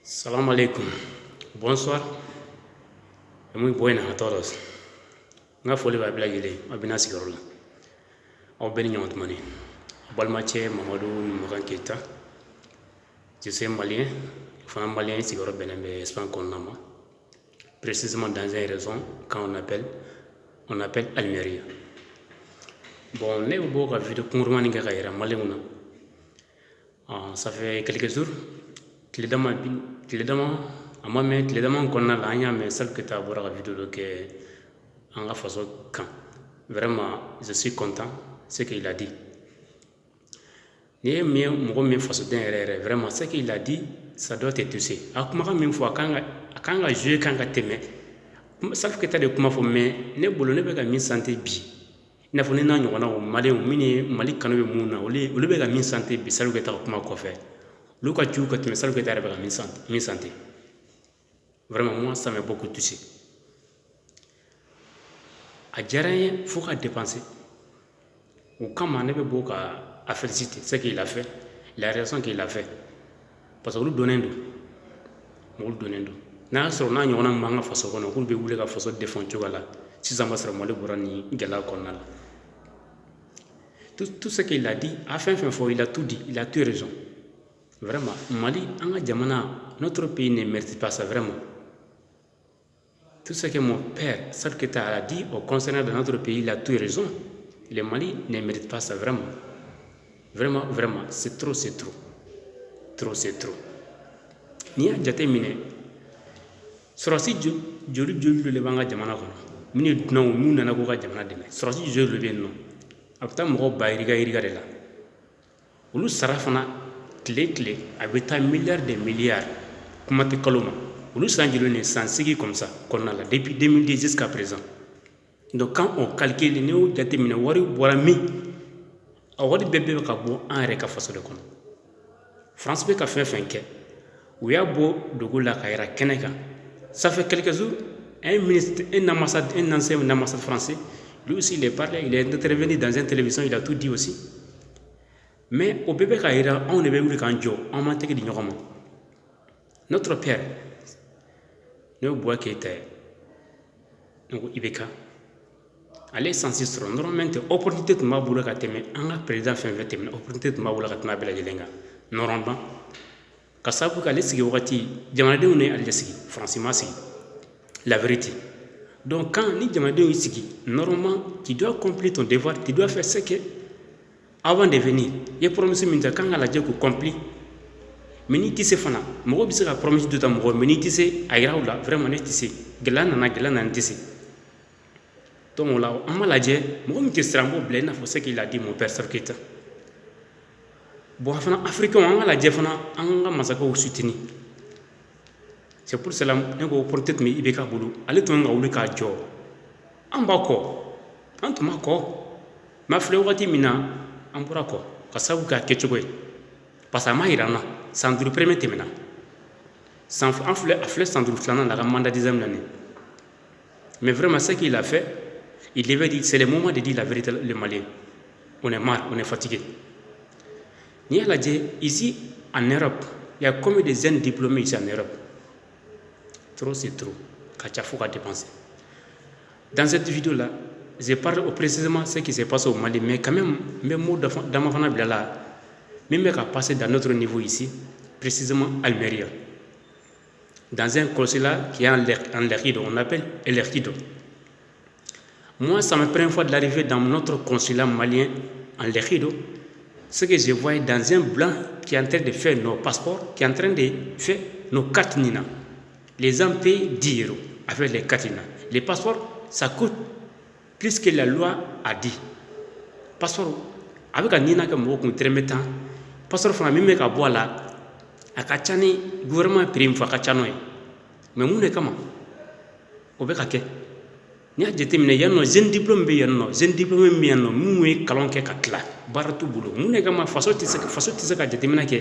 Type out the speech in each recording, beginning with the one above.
Salam alaikum. Bonsoir. Muy buenas a todos. Nga foli ba bila yele abina sigaro la. Aw beni ñawt mané. Balmache Mamadou Mogan Keita. Je suis malien. Enfin malien sigaro benembe Espagne konama. Précisément dans une raison quand on appelle Almeria. Bon, ne bo ka vidéo kumurmani nga kayira malenguna. Ça fait quelques jours. Tiledama konna la anya mais celle que tu as voir la vidéo que en la façon quand vraiment je suis content ce qu'il a dit ni mieux mon façon d'un vraiment ce qu'il a dit ça doit te toucher akuma même fois quand jouer quand t'aimer sauf que tu as de kuma fo mais ne bolo ne be ka min santé bi na fo ne na nyona o mali kanu be muna ole be ka min santé bi salu que ta kuma ko fait Luka tu que tu me sens que tu arrives à mi santé. Vraiment, moi, ça m'a beaucoup touché. À Djaraïen, il faut dépenser. Ou quand on avait beaucoup à féliciter ce qu'il a fait, la raison qu'il a fait. Parce que nous donnons d'eau. Nous donnons d'eau. N'a pas on a une manga façon qu'on a voulu be la façon de défendre là. Si ça m'a servi pour ni gala qu'on a. Tout ce qu'il a dit, à fin il a tout dit, il a tout raison. Vraiment, Mali, notre pays ne mérite pas ça, vraiment. Tout ce que mon père, ce que tu as dit au concernant de notre pays, il a tout raison. Le Mali ne mérite pas ça, vraiment. Vraiment, vraiment, c'est trop, c'est trop. Trop, c'est trop. Ni a jate mine. Sorasi joli le banga jamana kono. Mine non, mu nana ko ka jamana deme. Sorasi joli le ben non. Apta mo ba iriga de la. Ulu sarafana clé avec un milliard de milliards comment te caloma nous sanjilone sans sigi comme ça qu'on a là depuis 2010 jusqu'à présent donc quand on calcule les néo déterminer wari borami a wari bébé ka bo en reka faso de kon France be ka fin ke ou ya bo dogo la kaira keneka ça fait quelques jours un ministre un ancien ambassade français lui aussi il est parlé il est intervenu dans une télévision il a tout dit aussi. Mais au bébé Kaira, on ne veut plus qu'un jour, on m'a dit notre père, nous bois qui était, nous Ibeka, allez sensibiliser, normalement, opportunité de ma boule à t'aimer, un président fait un thème, opportunité de ma boule à t'aimer, normalement, Kassabu Kalesi, Diamade, on est à l'Essi, Francima, la vérité. Donc, quand ni Diamade ici, normalement, tu dois accomplir ton devoir, tu dois faire ce que. Avant de venir, il y a promis que quand la Dieu accompli, mais ni tissé fana, moi je sais promis de ta mort, mais ni tissé aïra ou là, vraiment ni tissé, gelana tissé. Donc là, on m'a dit, moi je suis strambo blé, faut ce qu'il a dit mon père Sarkita. Bon, fana africain, on m'a dit fana, on a massacré au soutenu. C'est pour cela que je peut-être me ibeka boulou, allez toi on a ka jo. En bas quoi, en tout ma quoi, ma fleur mina. Ampura ko kasabu ka kechogoy parce que ma irana sandru premier temena sans affle sandru flana la mandat 10e l'année mais vraiment ce qu'il a fait il devait dire c'est le moment de dire la vérité le Malien on est marre on est fatigué ni la dit ici en Europe il y a combien de jeunes diplômés ici en Europe trop c'est trop kachafu ka dépenser dans cette vidéo là je parle précisément de ce qui s'est passé au Mali, mais quand même, mes mots d'Amafana Blala, même qu'à passer dans notre niveau ici, précisément Almeria, dans un consulat qui est en Lerkido, on appelle Lerkido. Moi, ça me prend une fois de l'arrivée dans notre consulat malien en Lerkido, ce que je vois dans un blanc qui est en train de faire nos passeports, qui est en train de faire nos cartes Nina. Les gens payent 10 € avec les cartes Nina. Les passeports, ça coûte plus que la loi a dit. Passeport, avec un nina comme beaucoup très mettant, passeport fana même qu'à boire là, à Kachani, gouvernement prime fois Kachanoy. Mais mon est comment? Au bec à quai. N'y a déterminé yanno, jeune diplôme bienno, jeune diplôme bienno, moué calonque katla, baratou boulot. Mon est comment façon tisse qu'à déterminer que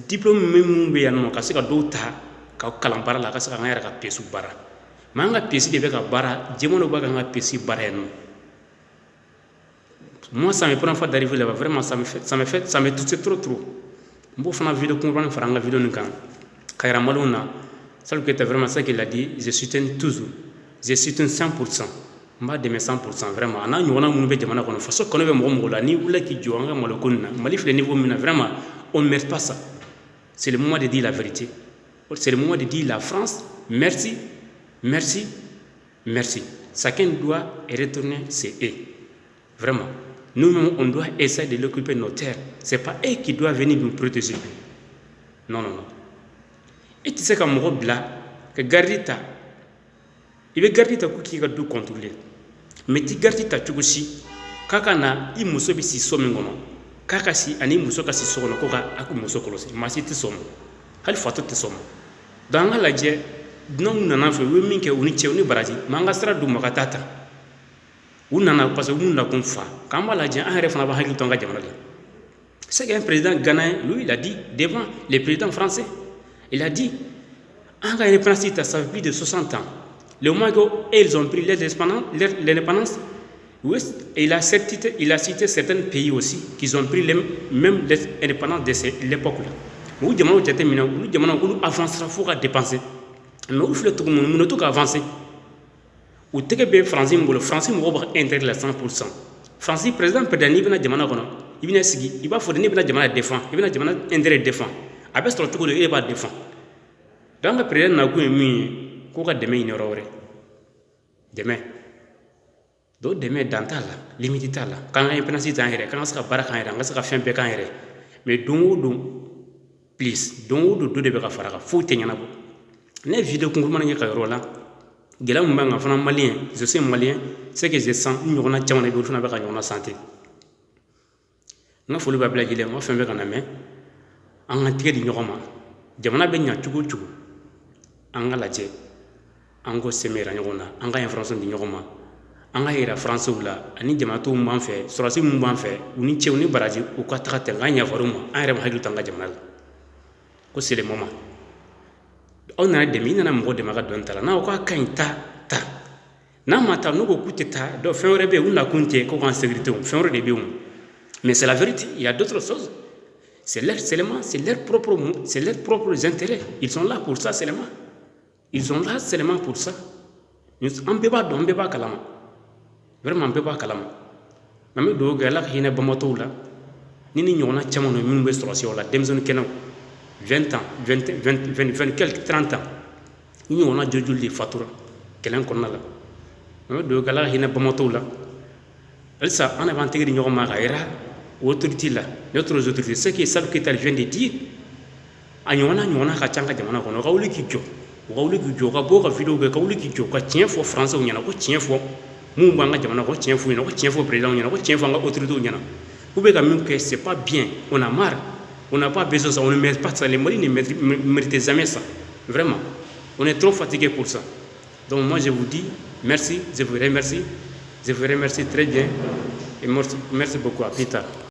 diplôme même bienno, qu'à ce qu'à d'autres, qu'à calambara la casse à un air à pied sous bara. Manga pièce de beka bara, djemano baga nga pièce bareno. Moi ça me prend une fois d'arriver là-bas, vraiment ça me touche trop. Mbo fana vidéo comprendre faire nga vidéo nkan. Khaira Malouna, ça c'est vraiment ça qu'il a dit, je soutiens toujours. Je soutiens 100%. M'a de 100% vraiment. On a une bonne jamana qu'on fait. Qu'on veut m'ouvrir ni ou là qui joue en malokuna. Malif le niveau mina vraiment, on ne met pas ça. C'est le moment de dire la vérité. C'est le moment de dire la France, merci, merci, merci. Chacun doit retourner ses eux. Vraiment. Nous-mêmes, on doit essayer de l'occuper nos terres. Ce n'est pas eux qui doivent venir nous protéger. Non, non, non. Et tu sais qu'à mon robe là, que Gardita, il veut garder ta qui va tout contrôler. Mais tu gardes ta chukushi, kakana, il mousso si somingono, kakasi, ani mousso kasi sono, koka, aku mousso colosse, massi te somme. Hal fato te somme. Dans la jet, non, n'en fait, oui, minke, uniche, uni baradi, mangastra du makatata. Ou n'en pas où n'a qu'on fa. Quand la jet, un refana va hagil tonga jamali. C'est qu'un président ghanéen, lui, il a dit devant les présidents français. Il a dit, en Ghanéen, ça fait plus de 60 ans. Le moment qu'ils ont pris l'indépendance, oui, il a cité certains pays aussi qui ont pris même l'indépendance de cette époque-là. Nous demandons avancer, il faut dépenser. Mais nous ne pouvons pas avancer. Ou le français, le français va intégrer à 100%. Français, président, il va demander il va fournir la défense, il va demander intérêt défense. Après, il va défendre. Dans le président, il a dit demain, il y aura demain. Donc, demain, dans ta limite, quand on est pénalisé, quand on sera barré, quand on sera fait un peu, mais donc, please, donc, de faire faut tenir la boue. Les vidéos qu'on voit là, Gela Mbanga, un malien, je suis malien, c'est que je sens une journée de temps avec la santé. Nous faut le blaguer, on fait un peu en main, en entier d'ignorement. Jamana benya chugu chugu. Anga laje, ango semera nyona, anga influence d'ignorement. Anga ira France ou là, ani jamato m'enfait, sorasi m'enfait, uni che uni baraji, ou quoi traiter gagner varuma, un rêve hagilu tanga jamanal. Ko c'est le moment. On a des mines à m'o de magadonta, na quoi kainta ta. Na mata no go kuteta, do faire rebe ou na kunte, ko en sécurité, faire rebe. Mais c'est la vérité, il y a d'autres choses. C'est leur propre intérêt. Ils sont là pour ça seulement. Ils sont là seulement pour ça. On ne peut pas calama. Vraiment, on ne peut pas calama. Même si on a une bamato là, nous avons un chamano, nous avons une situation là, 20 ans, 20 quelques 30 ans. Nous avons un jujul de fatura. Quelqu'un qu'on a là. Même si on a une bamato là, ça, on a intégré une maïra. Autorité là, d'autres autorités, ce qui est ça que tu viens de dire, anyona kachanga jamana kono kauli kijo ka boka video ka kauli kijo ka tien fo français o nyana ko tien fo mu banga jamana ko tien fo président nyana ko tien fo nga autorité o nyana ou be ka même que c'est pas bien, on a marre, on n'a pas besoin de ça, on ne mérite pas ça, les Mali ne méritent jamais ça, vraiment, on est trop fatigué pour ça. Donc moi je vous dis merci, je vous remercie très bien et merci beaucoup, à plus tard.